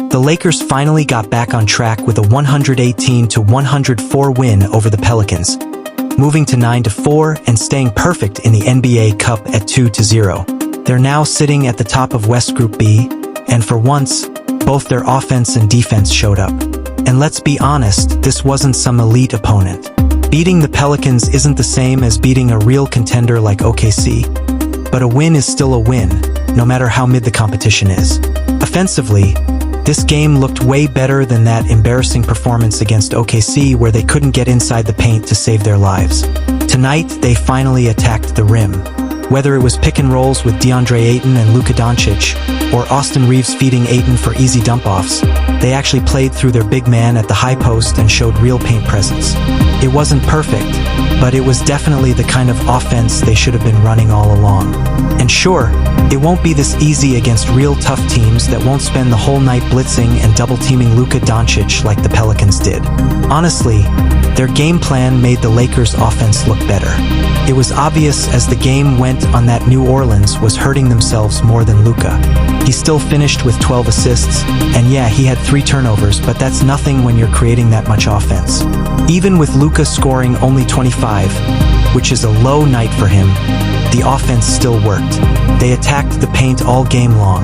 The Lakers finally got back on track with a 118-104 win over the Pelicans, moving to 9-4 and staying perfect in the NBA Cup at 2-0. They're now sitting at the top of West Group B, and for once, both their offense and defense showed up. And let's be honest, this wasn't some elite opponent. Beating the Pelicans isn't the same as beating a real contender like OKC, but a win is still a win, no matter how mid the competition is. Offensively, this game looked way better than that embarrassing performance against OKC where they couldn't get inside the paint to save their lives. Tonight, they finally attacked the rim. Whether it was pick and rolls with DeAndre Ayton and Luka Doncic, or Austin Reeves feeding Ayton for easy dump-offs, they actually played through their big man at the high post and showed real paint presence. It wasn't perfect, but it was definitely the kind of offense they should have been running all along. And sure, it won't be this easy against real tough teams that won't spend the whole night blitzing and double-teaming Luka Doncic like the Pelicans did. Honestly, their game plan made the Lakers' offense look better. It was obvious as the game went on that New Orleans was hurting themselves more than Luka. He still finished with 12 assists, and yeah, he had 3 turnovers, but that's nothing when you're creating that much offense. Even with Luka scoring only 25, which is a low night for him, the offense still worked. They attacked the paint all game long.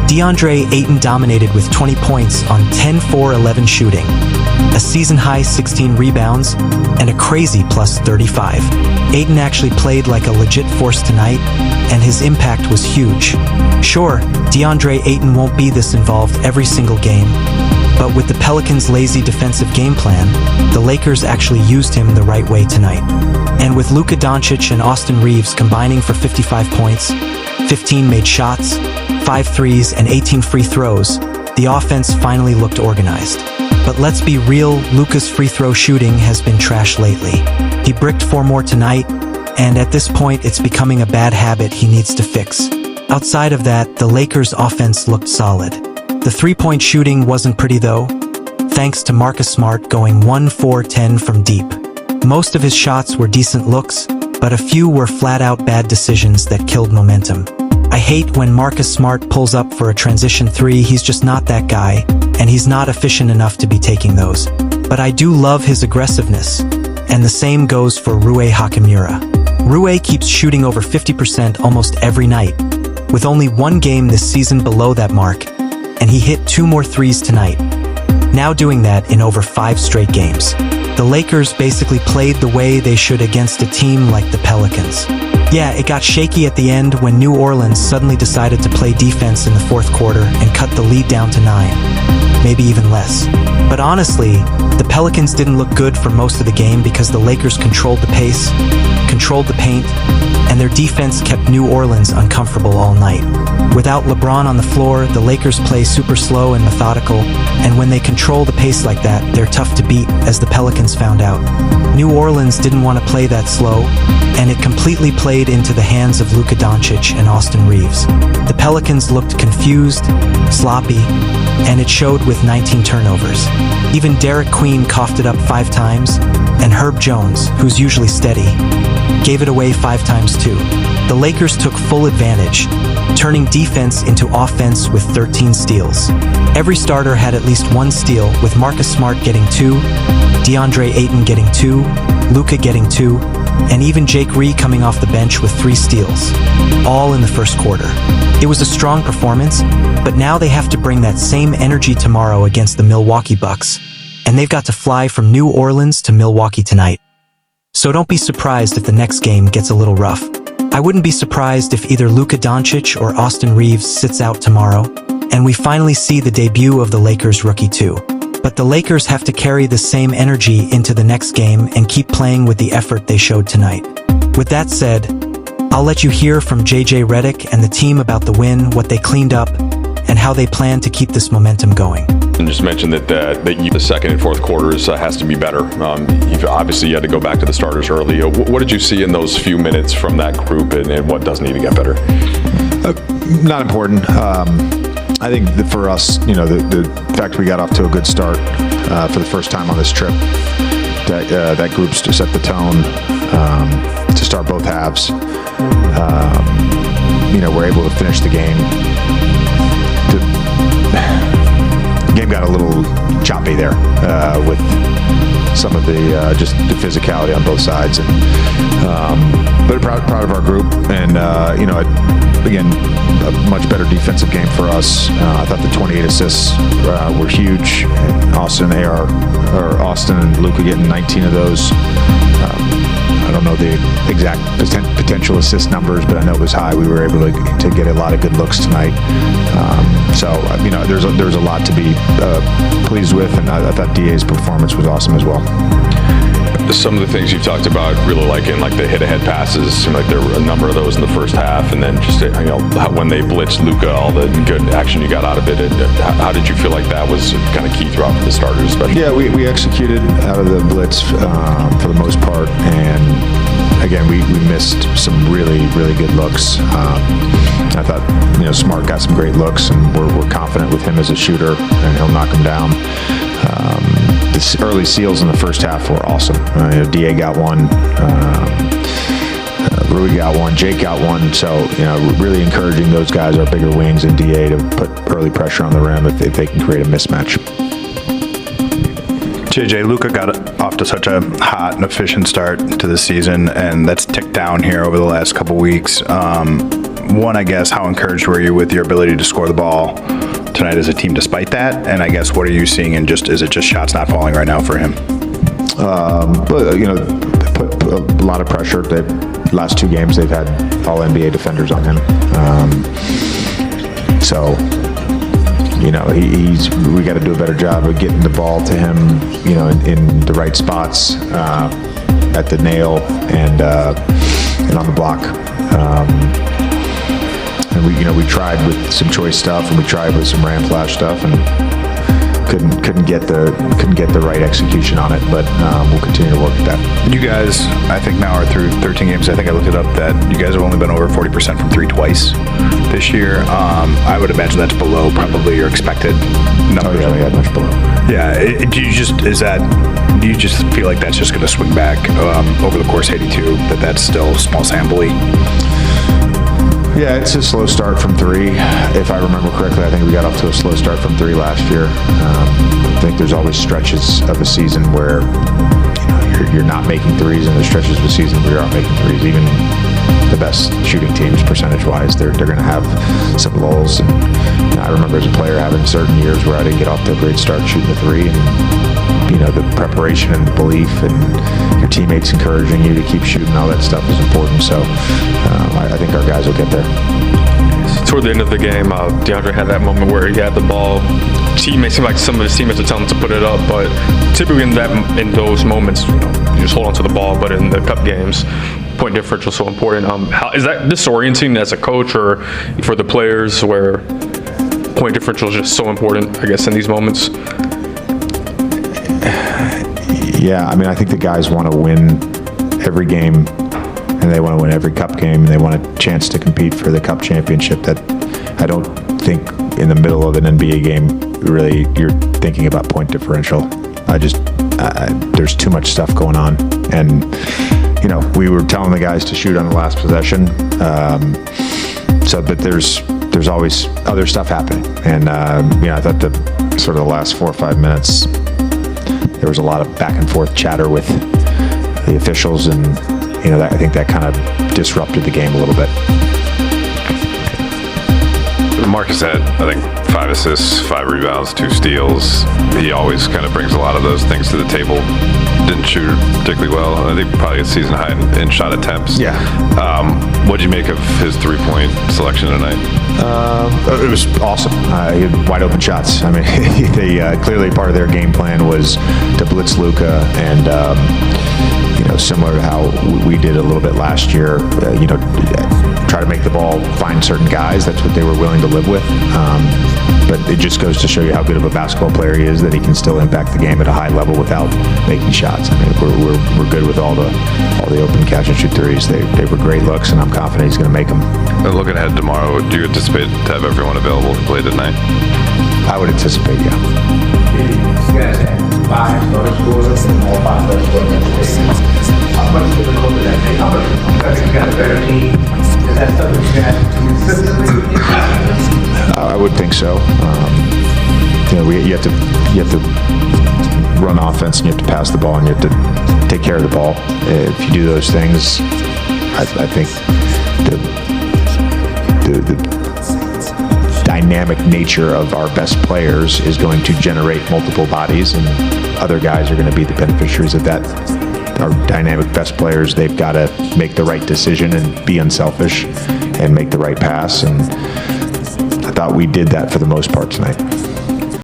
DeAndre Ayton dominated with 20 points on 10-4-11 shooting, a season-high 16 rebounds, and a crazy plus 35. Ayton actually played like a legit force tonight, and his impact was huge. Sure, DeAndre Ayton won't be this involved every single game, but with the Pelicans' lazy defensive game plan, the Lakers actually used him the right way tonight. And with Luka Doncic and Austin Reeves combining for 55 points, 15 made shots, 5 threes, and 18 free throws, the offense finally looked organized. But let's be real, Luka's free throw shooting has been trash lately. He bricked 4 more tonight, and at this point it's becoming a bad habit he needs to fix. Outside of that, the Lakers' offense looked solid. The three-point shooting wasn't pretty though, thanks to Marcus Smart going 1-4-10 from deep. Most of his shots were decent looks, but a few were flat-out bad decisions that killed momentum. I hate when Marcus Smart pulls up for a transition 3, he's just not that guy, and he's not efficient enough to be taking those. But I do love his aggressiveness, and the same goes for Rui Hachimura. Rui keeps shooting over 50% almost every night, with only 1 game this season below that mark, and he hit 2 more threes tonight, now doing that in over 5 straight games. The Lakers basically played the way they should against a team like the Pelicans. Yeah, it got shaky at the end when New Orleans suddenly decided to play defense in the 4th quarter and cut the lead down to 9, maybe even less. But honestly, the Pelicans didn't look good for most of the game because the Lakers controlled the pace, controlled the paint, and their defense kept New Orleans uncomfortable all night. Without LeBron on the floor, the Lakers play super slow and methodical, and when they control the pace like that, they're tough to beat, as the Pelicans found out. New Orleans didn't want to play that slow, and it completely played into the hands of Luka Doncic and Austin Reeves. The Pelicans looked confused, sloppy, and it showed with 19 turnovers. Even Derek Queen coughed it up 5 times, and Herb Jones, who's usually steady, gave it away 5 times too. The Lakers took full advantage, turning defense into offense with 13 steals. Every starter had at least 1 steal, with Marcus Smart getting 2, DeAndre Ayton getting 2, Luka getting 2, and even Jake Ree coming off the bench with 3 steals, all in the 1st quarter. It was a strong performance, but now they have to bring that same energy tomorrow against the Milwaukee Bucks, and they've got to fly from New Orleans to Milwaukee tonight. So don't be surprised if the next game gets a little rough. I wouldn't be surprised if either Luka Doncic or Austin Reeves sits out tomorrow, and we finally see the debut of the Lakers rookie too. But the Lakers have to carry the same energy into the next game and keep playing with the effort they showed tonight. With that said, I'll let you hear from JJ Redick and the team about the win, what they cleaned up, and how they plan to keep this momentum going. And just mentioned that the 2nd and 4th quarters has to be better. You had to go back to the starters early. What did you see in those few minutes from that group, and what does need to get better? Not important. I think that for us, the fact we got off to a good start for the first time on this trip, that group's to set the tone to start both halves. We're able to finish the game. got a little choppy there with some of the just the physicality on both sides. And, but proud of our group, and again, a much better defensive game for us. I thought the 28 assists were huge. Austin and Luka getting 19 of those. I don't know the exact potential assist numbers, but I know it was high. We were able to get a lot of good looks tonight. There's a lot to be pleased with, and I thought DA's performance was awesome as well. Some of the things you've talked about, really liking like the hit-ahead passes, seemed like there were a number of those in the first half, and then just when they blitzed Luka, all the good action you got out of it. And how did you feel like that was kind of key throughout for the starters, especially? Yeah, we executed out of the blitz for the most part, and again, we missed some really, really good looks. I thought Smart got some great looks, and we're confident with him as a shooter, and he'll knock them down. The early seals in the first half were awesome. Da got one, Rui got one, Jake got one. So really encouraging those guys, our bigger wings, and Da to put early pressure on the rim if they can create a mismatch. JJ, Luka got off to such a hot and efficient start to the season, and that's ticked down here over the last couple weeks. One, I guess, how encouraged were you with your ability to score the ball tonight as a team despite that? And I guess, what are you seeing, and is it just shots not falling right now for him? Put a lot of pressure. The last two games they've had all NBA defenders on him. We got to do a better job of getting the ball to him, in the right spots, at the nail and on the block. And we tried with some choice stuff, and we tried with some ram flash stuff, and couldn't get the right execution on it. But we'll continue to work at that. You guys, I think now are through 13 games. I think I looked it up that you guys have only been over 40% from three twice this year. I would imagine that's below probably your expected numbers. Oh yeah, much below. Yeah. Do you just feel like that's just going to swing back over the course of 82? That's still small sample-y? Yeah, it's a slow start from three. If I remember correctly, I think we got off to a slow start from three last year. I think there's always stretches of a season where you're not making threes, and there's stretches of a season where you are making threes. Even the best shooting teams, percentage-wise, they're going to have some lulls. And I remember as a player having certain years where I didn't get off to a great start shooting the three, and the preparation and the belief and your teammates encouraging you to keep shooting, all that stuff is important. So I think our guys will get there. Toward the end of the game, DeAndre had that moment where he had the ball. Teammates seemed like some of his teammates were telling him to put it up, but typically in those moments, you just hold on to the ball. But in the cup games, point differential is so important. How is that disorienting as a coach or for the players, where point differential is just so important, I guess, in these moments? Yeah, I think the guys want to win every game, and they want to win every cup game, and they want a chance to compete for the cup championship. That I don't think in the middle of an NBA game really you're thinking about point differential. There's too much stuff going on, and we were telling the guys to shoot on the last possession. But there's always other stuff happening, and I thought the sort of the last 4 or 5 minutes, there was a lot of back and forth chatter with the officials, and I think that kind of disrupted the game a little bit. Marcus had, I think, 5 assists, 5 rebounds, 2 steals. He always kind of brings a lot of those things to the table. Didn't shoot particularly well. I think probably a season high in shot attempts. Yeah. What did you make of his 3-point selection tonight? It was awesome. He had wide open shots. They clearly part of their game plan was to blitz Luka, and similar to how we did a little bit last year. Try to make the ball find certain guys. That's what they were willing to live with. But it just goes to show you how good of a basketball player he is, that he can still impact the game at a high level without making shots. We're good with all the open catch and shoot threes. They were great looks, and I'm confident he's going to make them. Looking ahead tomorrow, do you anticipate to have everyone available to play tonight? I would anticipate, yeah. You guys had 5 starting scorers and all 5 starting scorers. How much difficult is that thing? How much better you got a better team? Is that something you guys consistently? I would think so. you have to run offense, and you have to pass the ball, and you have to take care of the ball. If you do those things, I think the dynamic nature of our best players is going to generate multiple bodies, and other guys are going to be the beneficiaries of that. Our dynamic best players, they've got to make the right decision and be unselfish and make the right pass, and I thought we did that for the most part tonight.